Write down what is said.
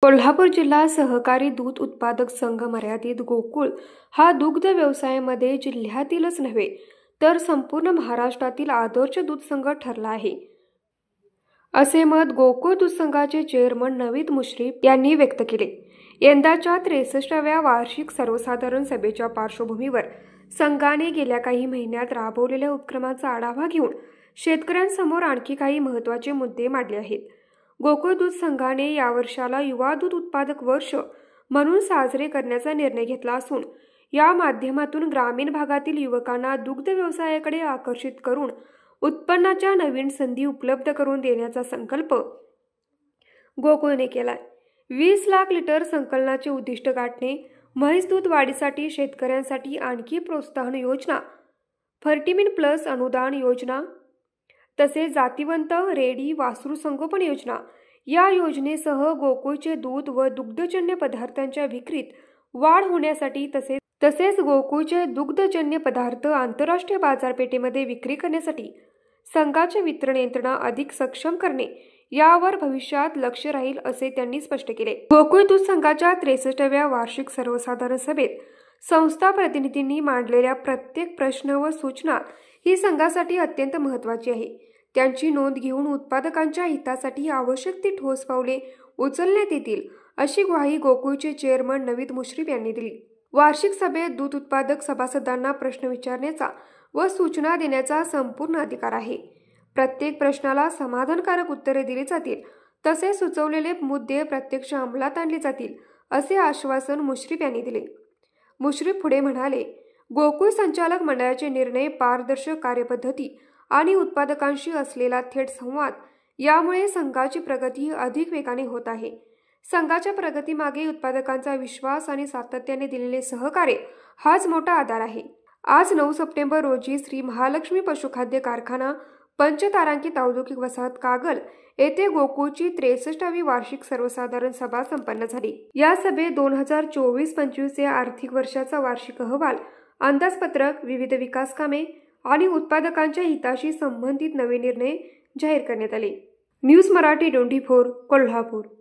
कोल्हापूर जिल्हा सहकारी दूध उत्पादक संघ मर्यादित गोकुळ हा दुग्ध व्यवसायामध्ये जिल्ह्यातीलच नव्हे तर संपूर्ण महाराष्ट्रातील आदर्श दूध संघ ठरला आहे, असे मत गोकुळ दूध संघाचे चेअरमन नवीद मुश्रीफ यांनी व्यक्त केले। यंदाच्या 63व्या वार्षिक सर्वसाधारण सभेच्या पार्श्वभूमीवर संघाने गेल्या काही महिन्यात राबवलेल्या उपक्रमांचा आढावा घेऊन शेतकऱ्यांसमोर आणखी काही महत्त्वाचे मुद्दे मांडले आहेत। गोकुळ दूध संघाने या वर्षाला युवा दूध उत्पादक वर्ष म्हणून साजरे करण्याचा निर्णय घेतला असून या माध्यमातून ग्रामीण भागातील युवकांना दुग्ध व्यवसायाकडे आकर्षित करून उत्पन्नाच्या नवीन संधी उपलब्ध करून देण्याचा संकल्प गोकुळने केलाय। 20 लाख लिटर संकलनाचे उद्दिष्ट गाठणे, म्हैस दूध वाढीसाठी शेतकऱ्यांसाठी आणखी प्रोत्साहन योजना, फर्टिमिन प्लस अनुदान योजना, तसेच जातिवंत रेडी वासरू संगोपन योजना या योजनेसह गोकुळचे दूध व दुग्धजन्य पदार्थांच्या विक्रीत वाढ होण्यासाठी तसेच गोकुळचे दुग्धजन्य पदार्थ आंतरराष्ट्रीय बाजारपेठेमध्ये विक्री करण्यासाठी संघाचे वितरण यंत्रणा अधिक सक्षम करणे यावर भविष्यात लक्ष राहील असे त्यांनी स्पष्ट केले। गोकुळ दूध संघाच्या 63व्या वार्षिक सर्वसाधारण सभेत संस्था प्रतिनिधींनी मांडलेल्या प्रत्येक प्रश्न व सूचना ही संघासाठी अत्यंत महत्त्वाची आहे। त्यांची नोंद घेऊन उत्पादकांच्या हितासाठी आवश्यक ती ठोस पावले उचलण्यात येतील अशी ग्वाही गोकुळचे चेअरमन नवीद मुश्रीफ यांनी दिली। वार्षिक सभेत दूध उत्पादक सभासदांना प्रश्न विचारण्याचा व सूचना देण्याचा संपूर्ण अधिकार आहे। प्रत्येक प्रश्नाला समाधानकारक उत्तरे दिली जातील तसेच सुचवलेले मुद्दे प्रत्यक्ष अंमलात आणले जातील असे आश्वासन मुश्रीफ यांनी दिले। मुश्रीफ पुढे म्हणाले, गोकुळ संचालक मंडळाचे निर्णय, पारदर्शक कार्यपद्धती आणि उत्पादकांशी असलेला थेट संवाद यामुळे संघाची प्रगती अधिक वेगाने होत आहे। संघाच्या प्रगतीमागे उत्पादकांचा विश्वास आणि सातत्याने दिलेले सहकार्य हाच मोठा आधार आहे। आज 9 सप्टेंबर रोजी श्री महालक्ष्मी पशुखाद्य कारखाना पंचतारांकित औद्योगिक वसाहत कागल येथे गोकुळची 63वी वार्षिक सर्वसाधारण सभा संपन्न झाली। या सभेत 2024-25 या आर्थिक वर्षाचा वार्षिक अहवाल, अंदाजपत्रक, विविध विकास कामे आणि उत्पादकांच्या हिताशी संबंधित नवे निर्णय जाहीर करण्यात आले। न्यूज मराठी 24 कोल्हापूर।